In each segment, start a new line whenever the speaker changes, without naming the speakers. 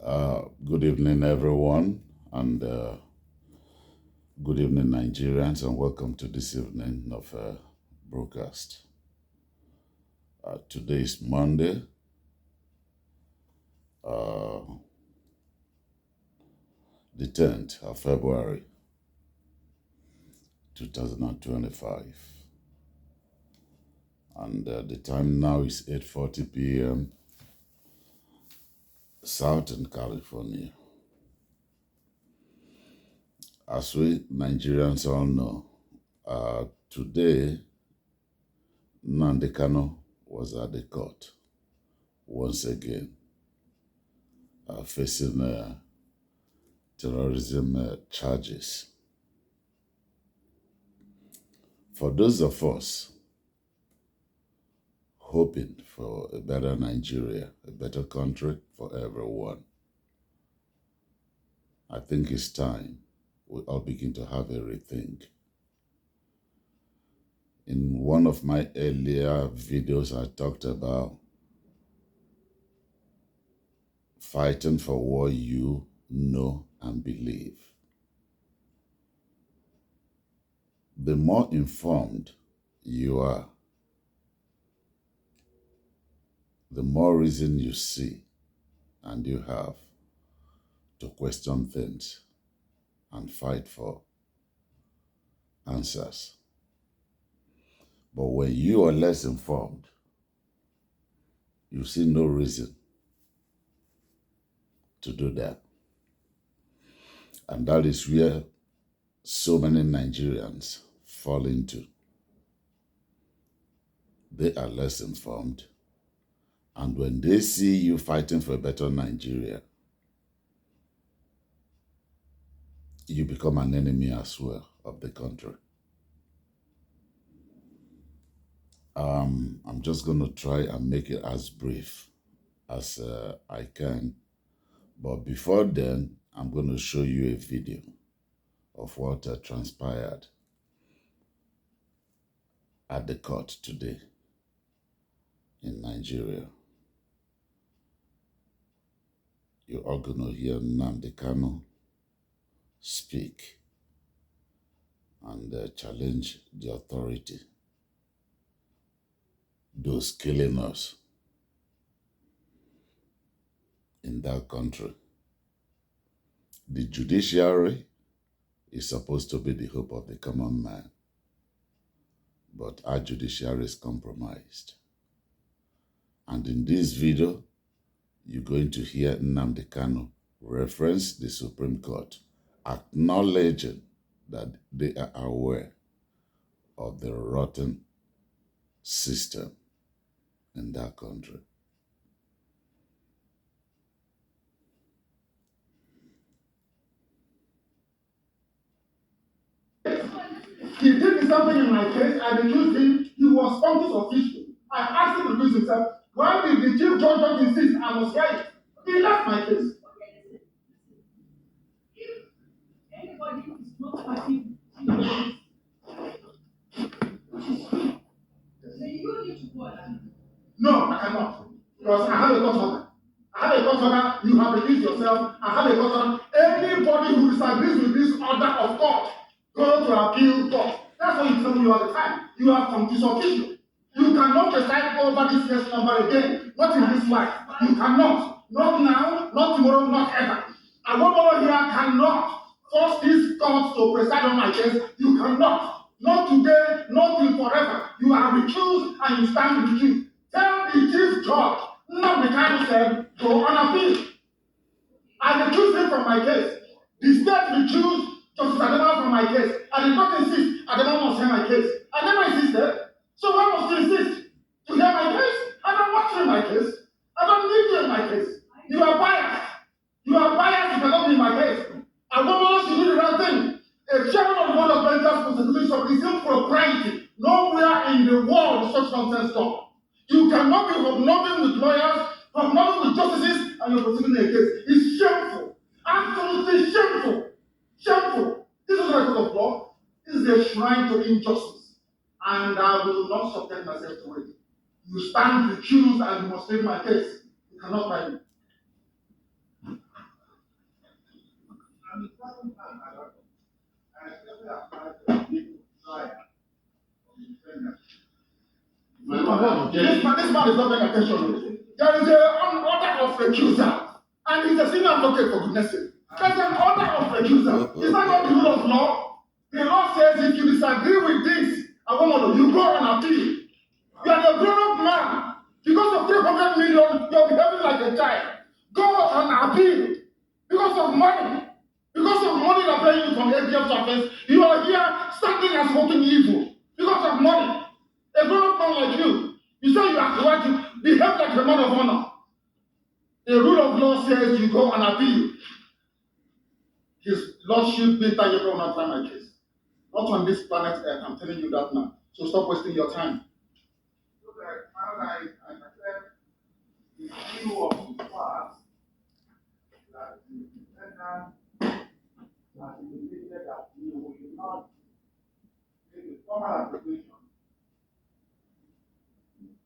Good evening, everyone, and good evening, Nigerians, and welcome to this evening of broadcast. Today is Monday, uh, the 10th of February, 2025, and the time now is 8:40 p.m. Southern California. As we Nigerians all know, today Nnamdi Kanu was at the court once again, facing terrorism charges. For those of us hoping for a better Nigeria, a better country for everyone, I think it's time we all begin to have a rethink. In one of my earlier videos, I talked about fighting for what you know and believe. The more informed you are, the more reason you see and you have to question things and fight for answers. But when you are less informed, you see no reason to do that. And that is where so many Nigerians fall into. They are less informed. And when they see you fighting for a better Nigeria, you become an enemy as well of the country. I'm just going to try and make it as brief as I can. But before then, I'm going to show you a video of what transpired at the court today in Nigeria. You're all going to hear Nnamdi Kanu speak and challenge the authority, those killing us in that country. The judiciary is supposed to be the hope of the common man, but our judiciary is compromised. And in this video, you're going to hear Nnamdi Kanu reference the Supreme Court, acknowledging that they are aware of the rotten system in that country.
He did something in my case. I accused him. He was unofficial. I asked him to recuse himself. Why did the chief judge not insist I must hear it? He left my case. If anybody is not happy, then you need to go and no, I cannot. Because I have a court order. I have a court order. You have recused yourself. I have a court order. Anybody who disagrees with this order of court, go to appeal court. That's what you tell me all the time. You have confusion official. You cannot preside over this case number again. Not in this life. You cannot. Not now, not tomorrow, not ever. And one over here cannot force this court to preside on my case. You cannot. Not today, not till forever. You are recused and you stand recused. Tell the chief judge, Nnamdi Kanu said, go on appeal. I recused him from my case. The state recused Justice Adema from my case. I did not insist Adema must hear my case. I never insisted. So why must you insist to hear my case? I don't want you in my case. I don't need you in my case. You are biased. You are biased. You cannot be in my case. I don't want you to do the right thing. A chairman of the board of bankers constitution is impropriety. Nowhere in the world is such nonsense done. You cannot be hobnobbing with lawyers, hobnobbing with justices, and you're proceeding a case. It's shameful. Absolutely shameful. Shameful. This is not a court of law. This is a shrine to injustice. And I will not subject myself to it. You stand recused and you must take my case. You cannot buy me. This man is not paying attention. There is an order of recusal, and he's a senior advocate, for goodness sake. There's an order of recusal. Is that not the rule of law? The law says if you disagree with this, you go on appeal. You are a grown-up man. Because of 300 million, you're behaving like a child. Go on appeal. Because of money. Because of money they're paying you from ATM surface, you are here standing and smoking evil. Because of money. A grown-up man like you, you say you have the right to behave like a man of honor. The rule of law says you go on appeal. His Lordship Peter, you will not try my case. Not on this planet Earth, I'm telling you that now. So stop wasting your time. I said, the view of the past that the defendant has indicated that he will not make a formal application.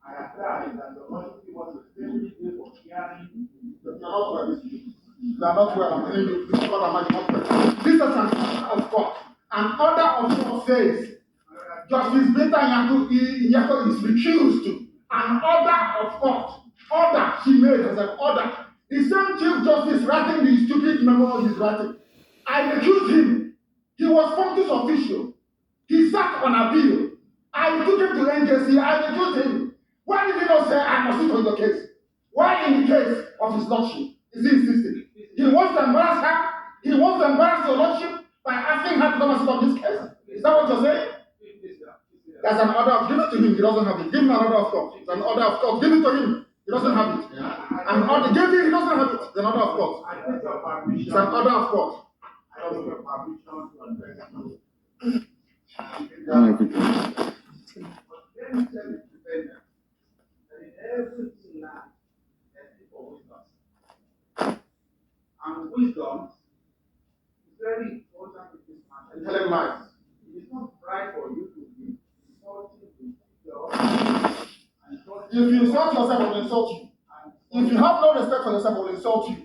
I apply that the authority was a safety day for hearing. You are not well. I'm telling you, this is what I'm not. This is an order of court. An order of court says Justice Beta Nyako is recused to an order of court. Order she made as an order. The same Chief Justice writing the stupid memo he's writing. I recused him. He was functus official. He sat on appeal. I took him to NJC. I recused him. Why did he not say I must sit on your case? Why in the case of his lordship is he insisting? He wants to embarrass her. He wants to embarrass your lordship by asking her to come and sit on this case. Is that what you're saying? There's an order of give it to him, he doesn't have it. Give him an order of court. It's an order of court. Give it to him, he doesn't have it. An order, give him, he doesn't have it. It's an order of court. It's an order of court. I don't have permission to let me tell you that in everything now, let's for wisdom. And wisdom is very important in this matter. And tell him lies. It is not right for you to be insulting yourself. If you insult yourself, I will insult you. If you have no respect for yourself, I will insult you.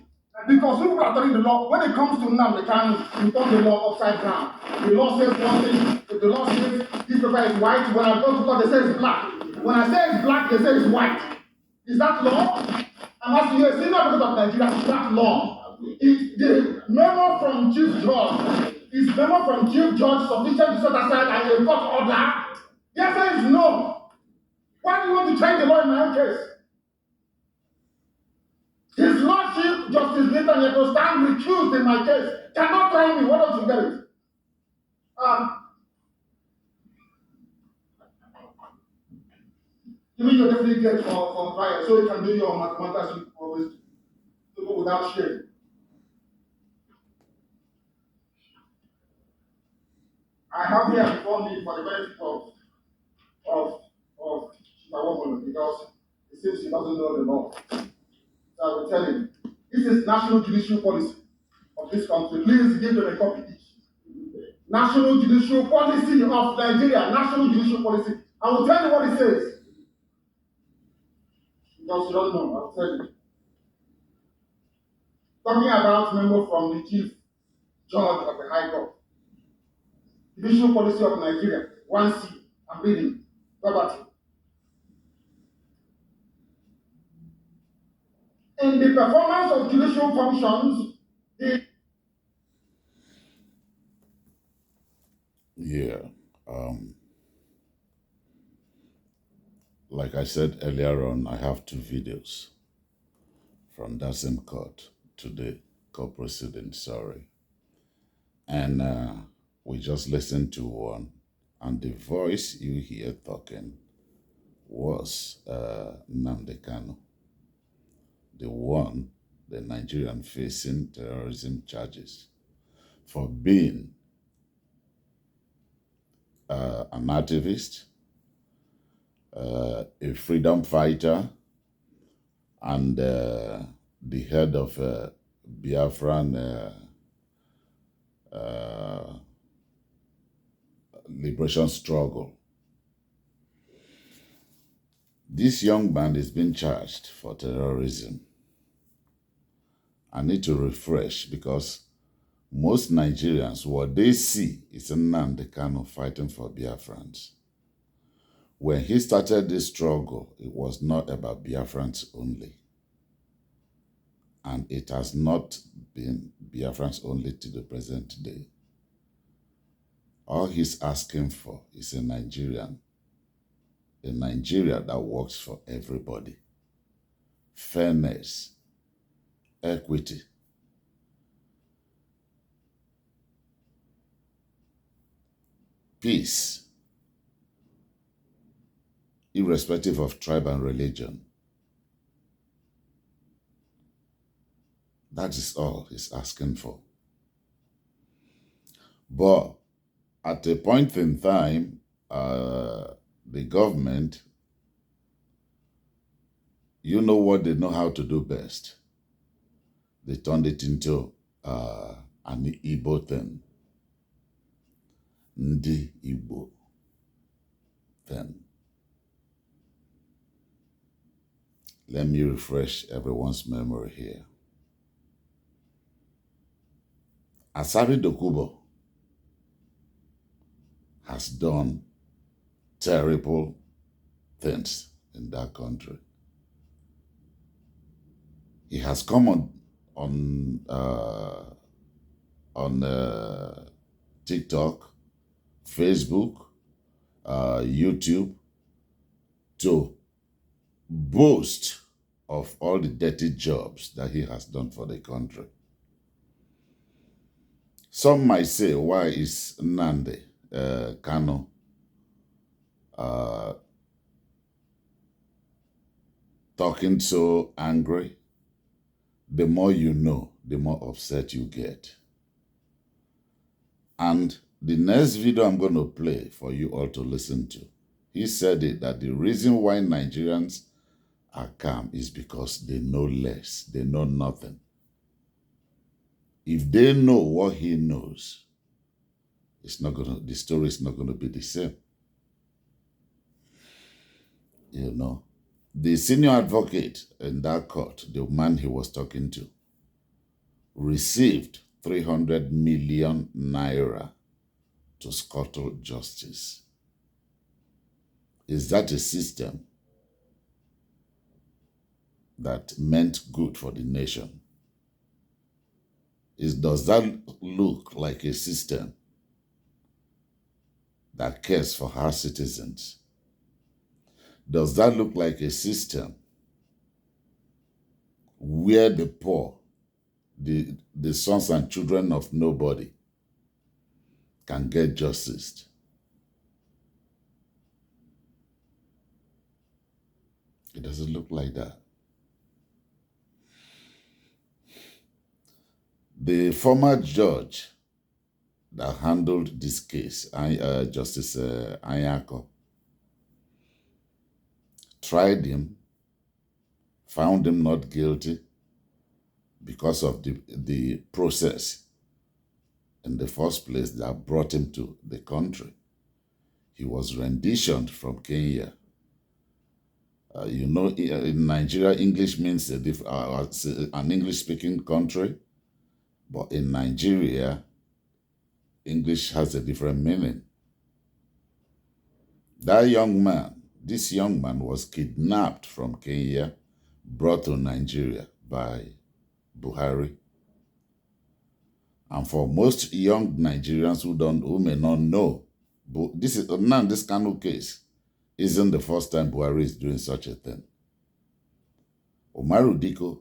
Because people are telling the law, when it comes to Nnamdi Kanu, you turn the law upside down. The law says one thing, if the law says this paper is white, when I go to court, they say it's black. When I say it's black, they say it's white. Is that law? I'm asking you, a senior advocate of Nigeria, is that law? The memo from Chief Judge, is memo from Chief Judge sufficient to set aside and a court order? The answer is no. Why do you want to change the law in my own case? His Lordship, Justice Netanyahu, stand recused in my case. Cannot try me. Why don't you get it? Even you definitely get for trial, so you can do your mathematics always people without shame. I have here before me for the benefit of Chicago because it seems he doesn't know the law. So I will tell him, this is national judicial policy of this country. Please give them a copy each. National judicial policy of Nigeria, national judicial policy. I will tell you what it says. Because you don't know, I'll tell you. Talking about memo from the Chief Judge of the High Court. Judicial policy of Nigeria, 1C, I'm reading, Robert. In the performance of judicial functions,
like I said earlier on, I have two videos from that same court today, court proceeding, sorry. And we just listened to one, and the voice you hear talking was Nnamdi Kanu, the Nigerian facing terrorism charges for being an activist, a freedom fighter, and the head of Biafran liberation struggle. This young man is being charged for terrorism. I need to refresh because Most Nigerians, what they see is Nnamdi Kanu fighting for Biafrans. When he started this struggle, it was not about Biafrans only. And it has not been Biafrans only to the present day. All he's asking for is a Nigeria that works for everybody. Fairness, equity, peace, irrespective of tribe and religion. That is all he's asking for. But at a point in time, the government, you know what they know how to do best. They turned it into an Igbo thing. Ndi Igbo thing. Let me refresh everyone's memory here. Asari Dokubo has done terrible things in that country. He has come on TikTok, Facebook, YouTube to boast of all the dirty jobs that he has done for the country. Some might say, why is Nnamdi Kanu talking so angry? The more you know, the more upset you get. And the next video I'm going to play for you all to listen to, he said it, that the reason why Nigerians are calm is because they know less, they know nothing. If they know what he knows, the story is not going to be the same. You know, the senior advocate in that court, the man he was talking to, received 300 million naira to scuttle justice. Is that a system that meant good for the nation? Does that look like a system that cares for her citizens? Does that look like a system where the poor, the sons and children of nobody, can get justice? It doesn't look like that. The former judge that handled this case, Justice Anyako, tried him, found him not guilty because of the process in the first place that brought him to the country. He was renditioned from Kenya. You know, in Nigeria, English means an English-speaking country. But in Nigeria, English has a different meaning. This young man was kidnapped from Kenya, brought to Nigeria by Buhari. And for most young Nigerians who may not know, this Kanu case isn't the first time Buhari is doing such a thing. Umaru Diko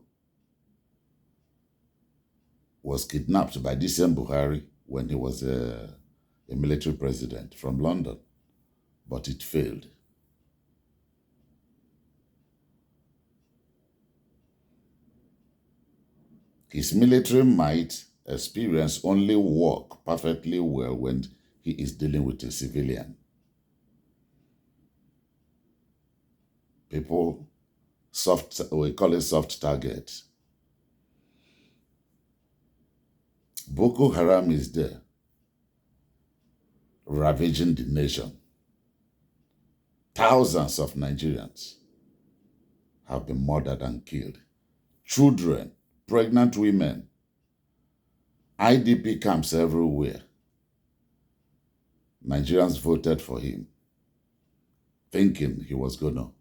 was kidnapped by this same Buhari when he was a military president from London, but it failed. His military might experience only work perfectly well when he is dealing with a civilian. People, we call it soft targets. Boko Haram is there, ravaging the nation. Thousands of Nigerians have been murdered and killed. Children, pregnant women, IDP camps everywhere. Nigerians voted for him, thinking he was going to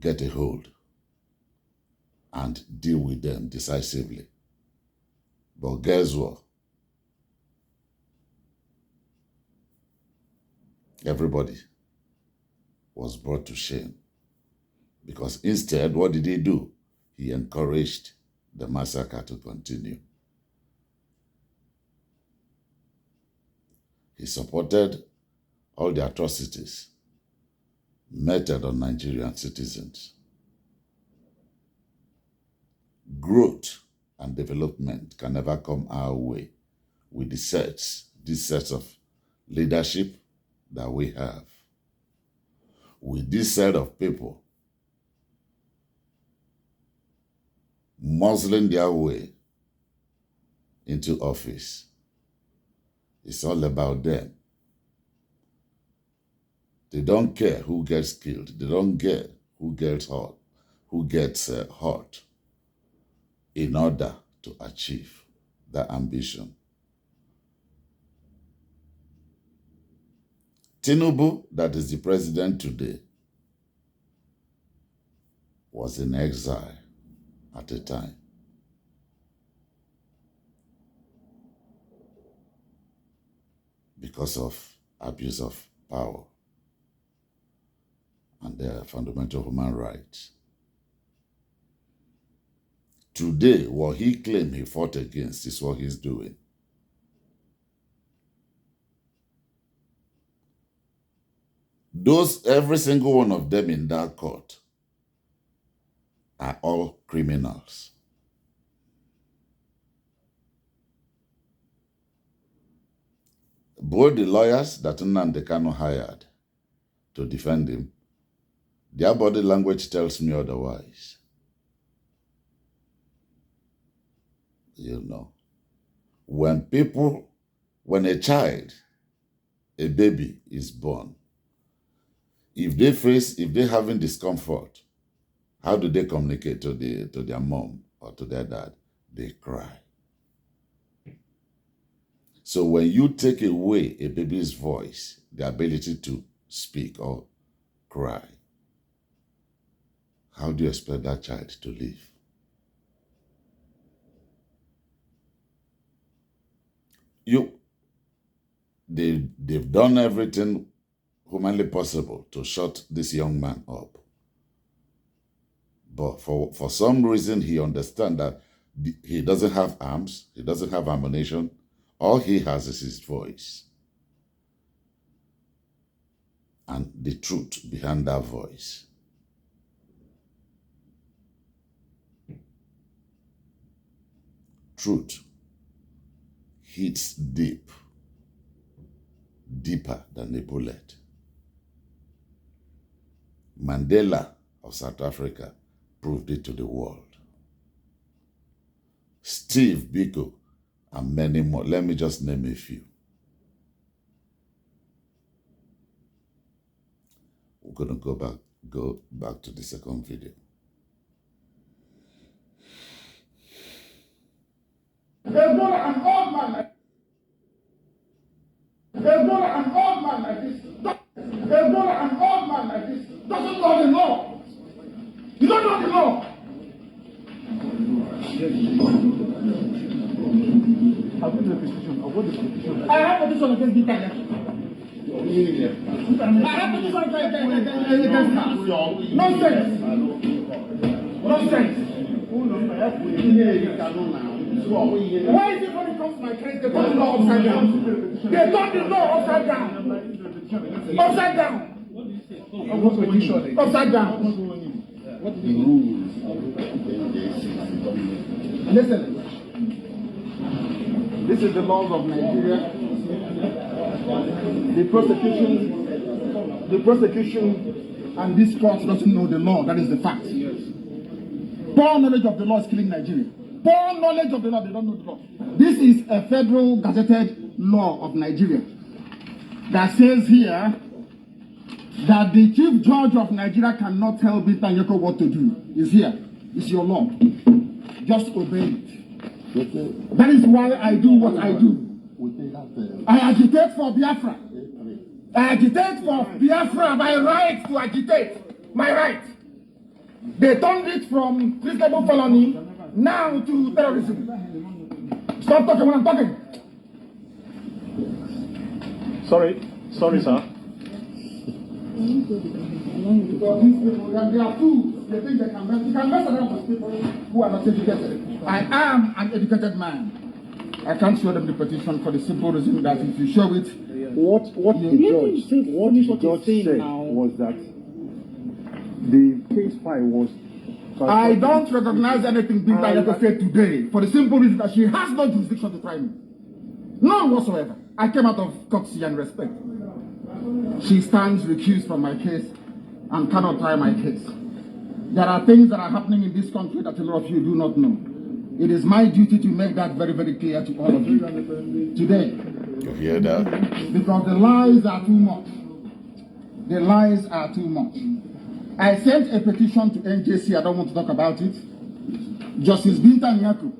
get a hold and deal with them decisively. But guess what? Everybody was brought to shame. Because instead, what did he do? He encouraged the massacre to continue. He supported all the atrocities meted on Nigerian citizens. Growth and development can never come our way with these sets of leadership that we have. With this set of people muzzling their way into office. It's all about them. They don't care who gets killed. They don't care who gets hurt in order to achieve that ambition. Tinubu, that is the president today, was in exile at a time. Because of abuse of power and their fundamental human rights. Today, what he claimed he fought against is what he's doing. Every single one of them in that court are all criminals. Both the lawyers that Nnamdi Kanu hired to defend him, their body language tells me otherwise. You know, when a child, a baby is born, if they're having discomfort, how do they communicate to their mom or to their dad? They cry. So when you take away a baby's voice, the ability to speak or cry, how do you expect that child to live? They've done everything humanly possible to shut this young man up. But for some reason, he understands that he doesn't have arms, he doesn't have ammunition. All he has is his voice. And the truth behind that voice. Truth hits deep, deeper than a bullet. Mandela of South Africa proved it to the world. Steve Biko and many more. Let me just name a few. We're going to go back to the second video.
An old man like this doesn't know the law. You don't know the law. I have a petition against the I have a petition against her. Nonsense. Why is it when it comes to my case, they turn the law upside down? They turn the law upside down. Upside down. Upside down. What the rules? Listen. This is the laws of Nigeria. The prosecution and this court doesn't know the law. That is the fact. Poor knowledge of the law is killing Nigeria. Poor knowledge of the law, they don't know the law. This is a federal gazetted law of Nigeria that says here that the chief judge of Nigeria cannot tell Binta Nyeko what to do. It's here. It's your law. Just obey it. That is why I do what I do. I agitate for Biafra. I agitate for Biafra, my right to agitate. My right. They turned it from treasonable felony now to terrorism. Stop talking when I'm talking.
Sorry, sir.
Because these people, they are fools. They think they can mess around with people who are not educated. I am an educated man. I can't show them the petition for the simple reason that if you show it,
What the judge said was that the case file was.
I don't recognize anything big I ever said today for the simple reason that she has no jurisdiction to try me. None whatsoever. I came out of courtesy and respect. She stands recused from my case and cannot try my case. There are things that are happening in this country that a lot of you do not know. It is my duty to make that very, very clear to all of you today.
You hear that?
Because the lies are too much. The lies are too much. I sent a petition to NJC. I don't want to talk about it. Justice Binta Nyaku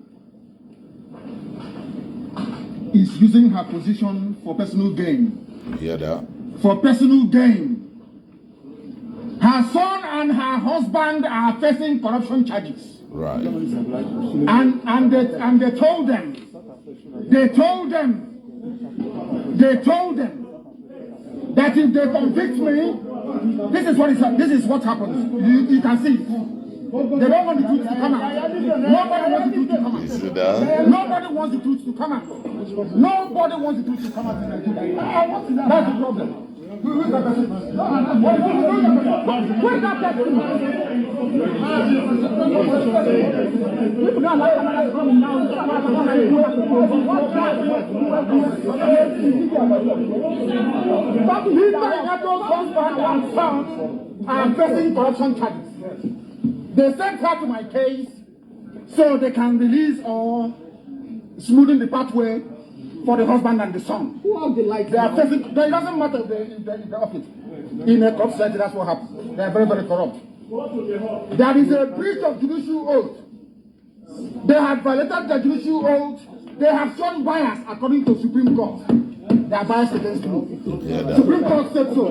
is using her position for personal gain.
You hear that?
For personal gain. Her son and her husband are facing corruption charges.
Right.
And they told them that if they convict me, this is what happens. You can see it. They don't want the truth to come out. Nobody wants the truth to come out.
You see that?
Nobody wants the truth to come out. Nobody wants the truth to come out in Nigeria. That's the problem. Who is that person? Who is that person? People don't like Canada coming now. But Hitler and Ato's husband and son are facing corruption charges. They sent her to my case so they can release or smoothen the pathway for the husband and the son. Who are the like? They are facing. It doesn't matter if they office. In a corrupt society, that's what happens. They are very, very corrupt. There is a breach of judicial oath. They have violated the judicial oath. They have shown bias according to Supreme Court. They are biased against me. Supreme Court said so.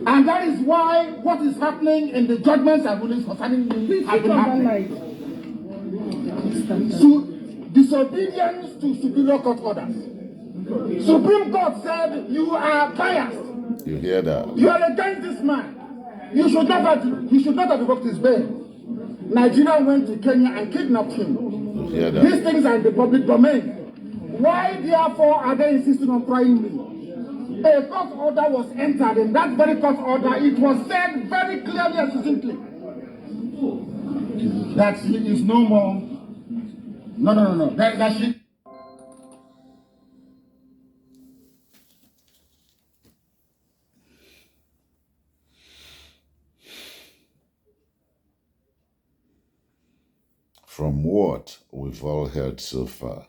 And that is why what is happening in the judgments and rulings concerning me has been happening. So, disobedience to superior court orders. Supreme Court said you are biased.
You hear that?
You are against this man. You should not have revoked his bail. Nigeria went to Kenya and kidnapped him.
You hear that?
These things are in the public domain. Why, therefore, are they insisting on trying me? A court order was entered. In that very court order, it was said very clearly and succinctly that he is no more. No. That she.
From what we've all heard so far,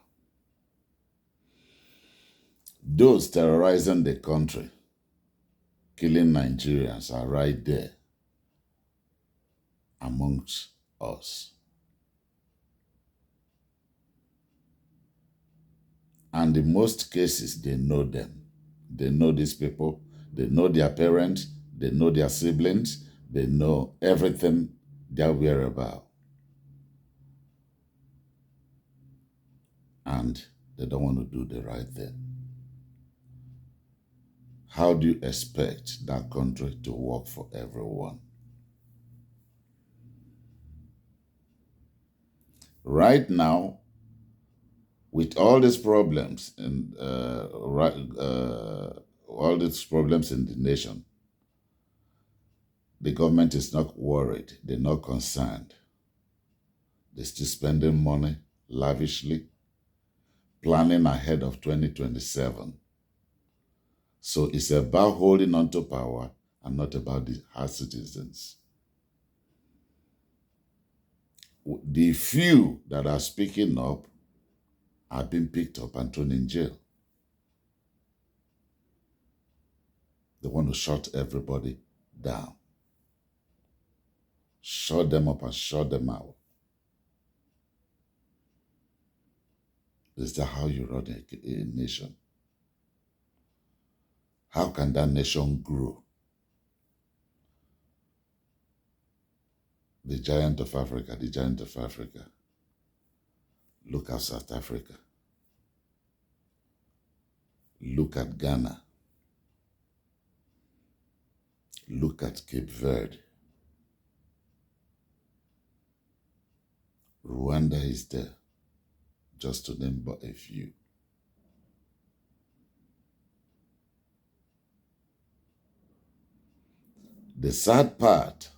those terrorizing the country, killing Nigerians, are right there amongst us. And in most cases, they know them. They know these people. They know their parents. They know their siblings. They know everything, their whereabouts. And they don't want to do the right thing. How do you expect that country to work for everyone? Right now, with all these problems and all these problems in the nation, the government is not worried. They're not concerned. They're still spending money lavishly, planning ahead of 2027. So it's about holding on to power and not about our citizens. The few that are speaking up are being picked up and thrown in jail. They want to shut everybody down. Shut them up and shut them out. Is that how you run a nation? How can that nation grow? The giant of Africa, the giant of Africa. Look at South Africa. Look at Ghana. Look at Cape Verde. Rwanda is there, just to name but a few. The sad part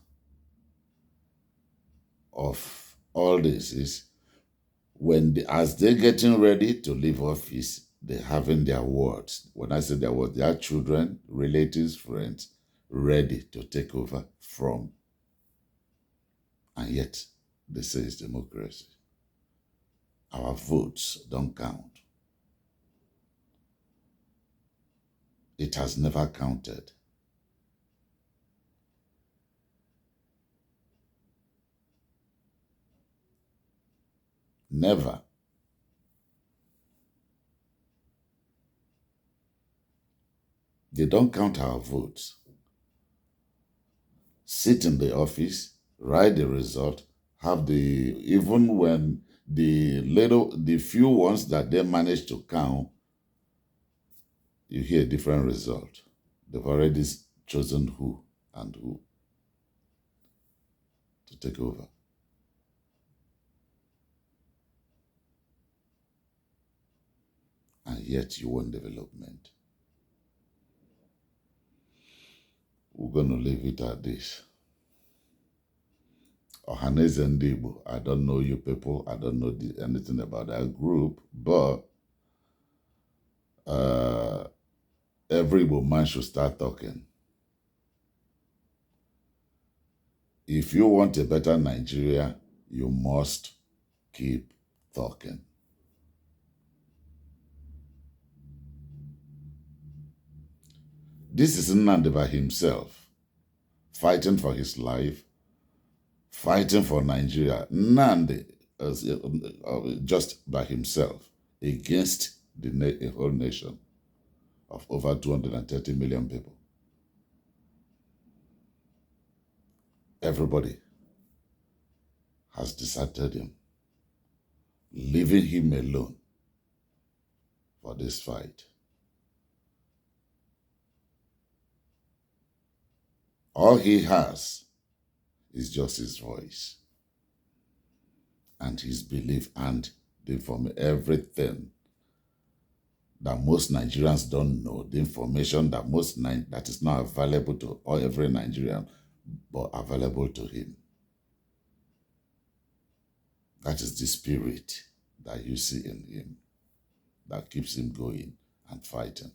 of all this is as they're getting ready to leave office, they're having their wards. When I say their wards, their children, relatives, friends, ready to take over from. And yet, they say it's democracy. Our votes don't count. It has never counted. Never. They don't count our votes. Sit in the office, write the result, even when the few ones that they manage to count, you hear a different result. They've already chosen who and who to take over. And yet you want development. We're going to leave it at this. Ohaneze Ndigbo, I don't know you people. I don't know anything about that group. But every Igbo man should start talking. If you want a better Nigeria, you must keep talking. This is Nnamdi by himself, fighting for his life, fighting for Nigeria. Nnamdi just by himself against a whole nation of over 230 million people. Everybody has deserted him, leaving him alone for this fight. All he has is just his voice and his belief and everything that most Nigerians don't know, the information that is not available to every Nigerian, but available to him. That is the spirit that you see in him that keeps him going and fighting.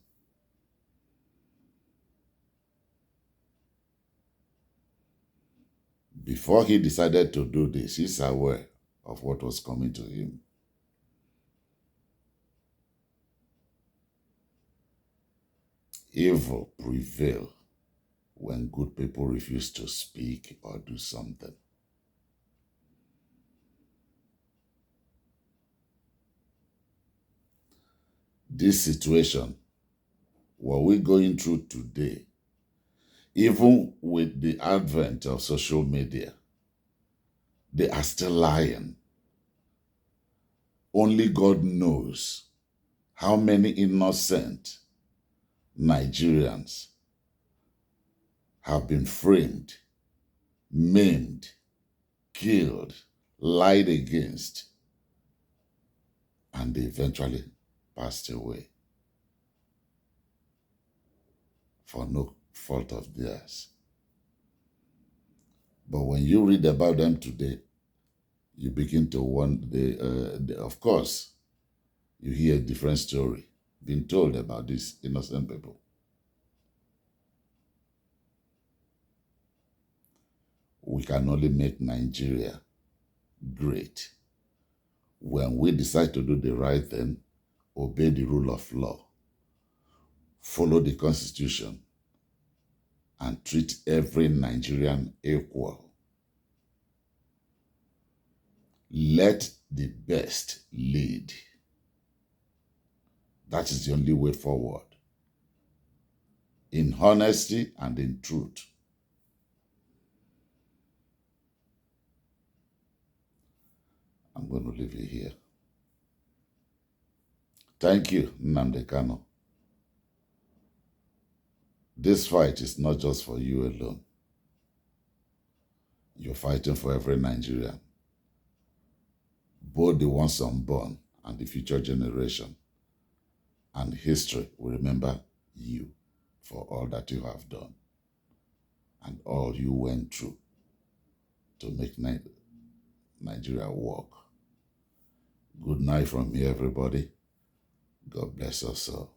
Before he decided to do this, he's aware of what was coming to him. Evil prevails when good people refuse to speak or do something. This situation, what we're going through today, even with the advent of social media, they are still lying. Only God knows how many innocent Nigerians have been framed, maimed, killed, lied against, and they eventually passed away for no fault of theirs. But when you read about them today, you begin to wonder, of course, you hear a different story being told about these innocent people. We can only make Nigeria great when we decide to do the right thing, obey the rule of law, follow the Constitution, and treat every Nigerian equal. Let the best lead. That is the only way forward. In honesty and in truth. I'm going to leave it here. Thank you, Nnamdi Kanu. This fight is not just for you alone. You're fighting for every Nigerian, both the ones unborn and the future generation. And history will remember you for all that you have done and all you went through to make Nigeria work. Good night from me, everybody. God bless us all.